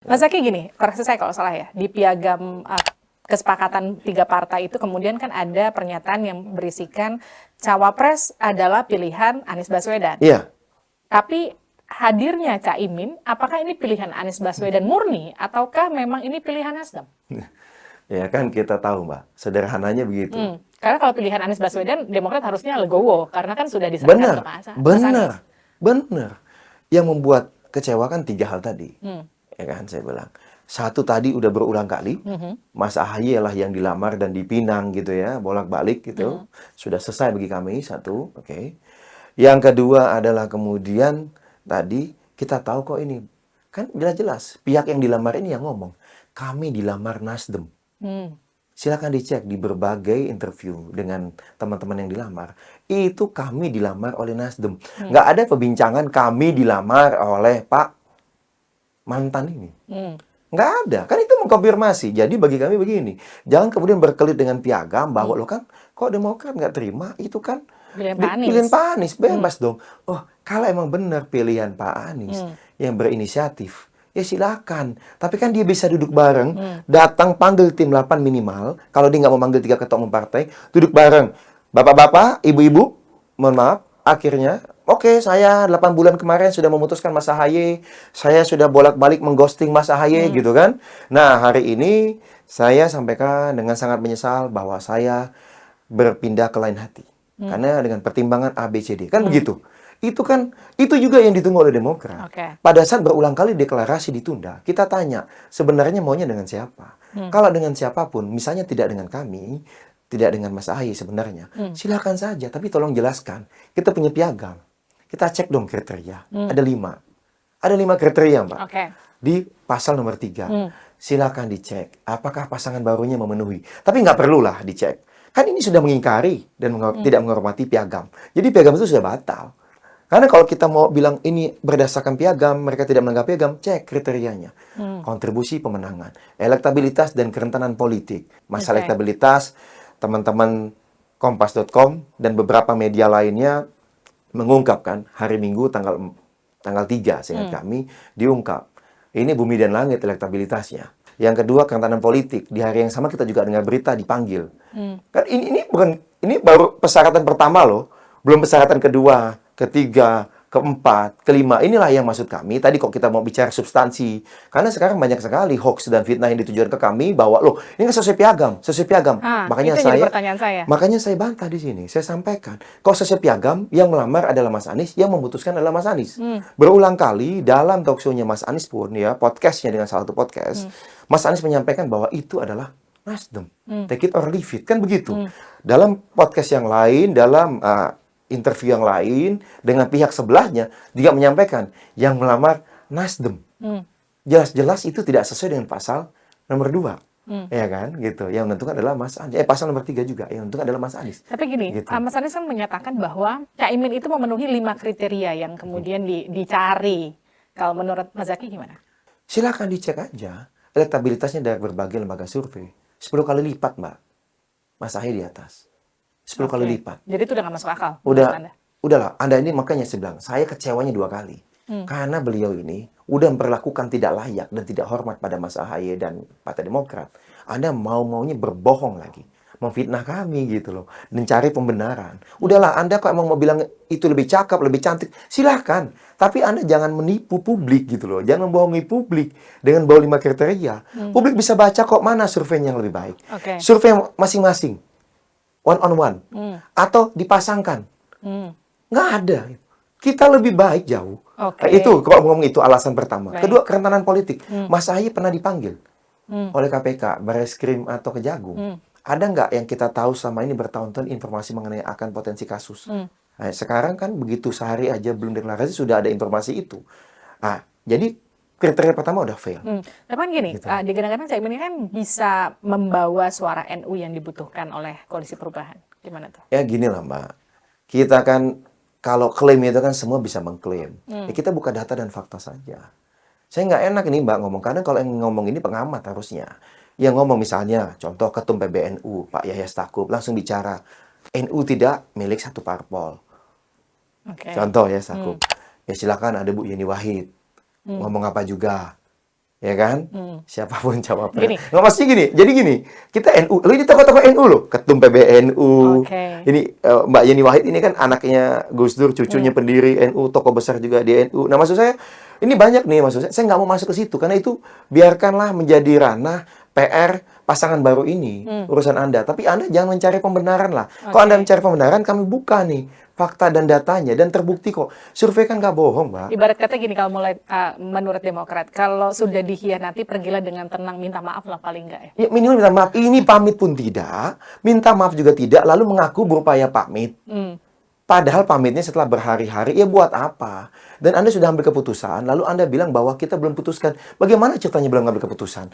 Mas Zaki gini, koreksi saya kalau salah ya, di piagam kesepakatan 3 partai itu kemudian kan ada pernyataan yang berisikan cawapres adalah pilihan Anies Baswedan. Iya. Tapi hadirnya Caimin, apakah ini pilihan Anies Baswedan murni ataukah memang ini pilihan Nasdem? Ya kan kita tahu Mbak, sederhananya begitu. Karena kalau pilihan Anies Baswedan, Demokrat harusnya legowo karena kan sudah diserahkan ke Mas Anies. Benar. Yang membuat kecewa kan 3 hal tadi. Ya kan saya bilang. Satu tadi udah berulang kali, Mas AHY lah yang dilamar dan dipinang gitu ya, bolak-balik gitu. Sudah selesai bagi kami, satu, oke. Yang kedua adalah kemudian tadi kita tahu kok ini, kan jelas-jelas pihak yang dilamar ini yang ngomong, kami dilamar Nasdem. Silakan dicek di berbagai interview dengan teman-teman yang dilamar. Itu kami dilamar oleh Nasdem. Nggak ada pembincangan kami dilamar oleh Pak mantan ini. Nggak ada. Kan itu mengkonfirmasi. Jadi bagi kami begini. Jangan kemudian berkelit dengan piagam bahwa lo kan kok Demokrat nggak terima. Itu kan pilihan Pak Anies. Bebas dong. Oh, kalau emang benar pilihan Pak Anies yang berinisiatif, ya silakan. Tapi kan dia bisa duduk bareng, datang panggil tim 8 minimal. Kalau dia nggak mau manggil 3 ketua umum partai, duduk bareng. Bapak-bapak, ibu-ibu, mohon maaf, akhirnya, oke, saya 8 bulan kemarin sudah memutuskan Mas AHY, saya sudah bolak-balik mengghosting Mas AHY, gitu kan. Nah, hari ini saya sampaikan dengan sangat menyesal bahwa saya berpindah ke lain hati. Karena dengan pertimbangan A, B, C, D. Kan begitu. Itu juga yang ditunggu oleh Demokrat. Pada saat berulang kali deklarasi ditunda, kita tanya, sebenarnya maunya dengan siapa? Kalau dengan siapapun, misalnya tidak dengan kami, tidak dengan Mas AHY sebenarnya, silakan saja, tapi tolong jelaskan. Kita punya piagam. Kita cek dong kriteria. Ada 5. Ada 5 kriteria, Mbak. Di pasal nomor 3. Silakan dicek, apakah pasangan barunya memenuhi. Tapi nggak perlulah dicek. Kan ini sudah mengingkari dan tidak menghormati piagam. Jadi piagam itu sudah batal. Karena kalau kita mau bilang ini berdasarkan piagam, mereka tidak melanggar piagam, cek kriterianya. Kontribusi pemenangan, elektabilitas dan kerentanan politik. Masalah elektabilitas, teman-teman Kompas.com dan beberapa media lainnya mengungkapkan hari Minggu tanggal 3, seingat kami, diungkap. Ini bumi dan langit elektabilitasnya. Yang kedua, kerentanan politik. Di hari yang sama kita juga dengar berita dipanggil. Kan ini baru persyaratan pertama loh. Belum persyaratan kedua, ketiga, keempat, kelima. Inilah yang maksud kami. Tadi kok kita mau bicara substansi. Karena sekarang banyak sekali hoax dan fitnah yang ditujukan ke kami bahwa loh, ini kan sesuai piagam. Makanya itu jadi pertanyaan saya. Makanya saya bantah di sini. Saya sampaikan, kok sesuai piagam yang melamar adalah Mas Anies, yang memutuskan adalah Mas Anies. Berulang kali dalam talk show-nya Mas Anies pun ya, podcast-nya dengan salah satu podcast, Mas Anies menyampaikan bahwa itu adalah Nasdem. Take it or leave it. Kan begitu. Dalam podcast yang lain, dalam interview yang lain dengan pihak sebelahnya juga menyampaikan yang melamar Nasdem. Jelas-jelas itu tidak sesuai dengan pasal nomor 2. Ya kan, gitu. Yang menentukan adalah Mas Anies. Pasal nomor 3 juga yang menentukan adalah Mas Anies. Tapi gini, gitu. Mas Anies kan menyatakan bahwa Caimin itu memenuhi 5 kriteria yang kemudian dicari. Kalau menurut Mas Zaki gimana? Silakan dicek aja. Elektabilitasnya dari berbagai lembaga survei. 10 kali lipat, Mbak. Mas AHY di atas. 10 kali lipat. Jadi itu udah nggak masuk akal? Udahlah. Anda ini makanya saya bilang, saya kecewanya 2 kali. Karena beliau ini udah memperlakukan tidak layak dan tidak hormat pada Mas AHY dan Partai Demokrat. Anda mau-maunya berbohong lagi. Memfitnah kami gitu loh. Dan cari pembenaran. Udahlah, Anda kok emang mau bilang itu lebih cakep, lebih cantik, silahkan. Tapi Anda jangan menipu publik gitu loh. Jangan membohongi publik dengan bawa 5 kriteria. Publik bisa baca kok mana surveinya yang lebih baik. Survei masing-masing. One on one. Atau dipasangkan. Nggak ada. Kita lebih baik jauh. Itu, kalau ngomong itu alasan pertama. Kedua, kerentanan politik. Mas AHY pernah dipanggil oleh KPK, Barreskrim atau Kejagung. Ada nggak yang kita tahu selama ini bertahun-tahun informasi mengenai akan potensi kasus? Nah, sekarang kan begitu sehari aja belum deklarasi sudah ada informasi itu. Jadi kriteria pertama udah fail. Tapi kan gini, gitu. Kadang-kadang Caimin ini kan bisa membawa suara NU yang dibutuhkan oleh Koalisi Perubahan. Gimana tuh? Ya gini lah Mbak, kita kan kalau klaim itu kan semua bisa mengklaim. Ya kita buka data dan fakta saja. Saya nggak enak ini Mbak ngomong, karena kalau yang ngomong ini pengamat harusnya. Yang ngomong misalnya, contoh Ketum PBNU, Pak Yahya Stakuf, langsung bicara, NU tidak milik satu parpol. Contoh ya Stakuf. Ya silakan ada Bu Yeni Wahid. Ngomong apa juga. ya kan? Siapapun cawapres. Gini. Nggak, maksudnya gini, jadi gini, kita NU, lo ini tokoh-tokoh NU loh, Ketum PBNU, Oke. ini Mbak Yeni Wahid ini kan anaknya Gus Dur, cucunya pendiri NU, tokoh besar juga di NU. Nah, maksud saya, ini banyak nih, maksud saya nggak mau masuk ke situ, karena itu biarkanlah menjadi ranah PR pasangan baru ini, urusan Anda. Tapi Anda jangan mencari pembenaran lah. Kalau Anda mencari pembenaran, kami buka nih fakta dan datanya, dan terbukti kok. Survei kan nggak bohong, Mbak. Ibarat kata gini, kalau mulai menurut Demokrat, kalau sudah dikhianati pergilah dengan tenang, minta maaf lah paling enggak ya. Ya, minimal minta maaf. Ini pamit pun tidak, minta maaf juga tidak, lalu mengaku berupaya pamit. Padahal pamitnya setelah berhari-hari, ya buat apa? Dan Anda sudah ambil keputusan, lalu Anda bilang bahwa kita belum putuskan. Bagaimana ceritanya belum ambil keputusan?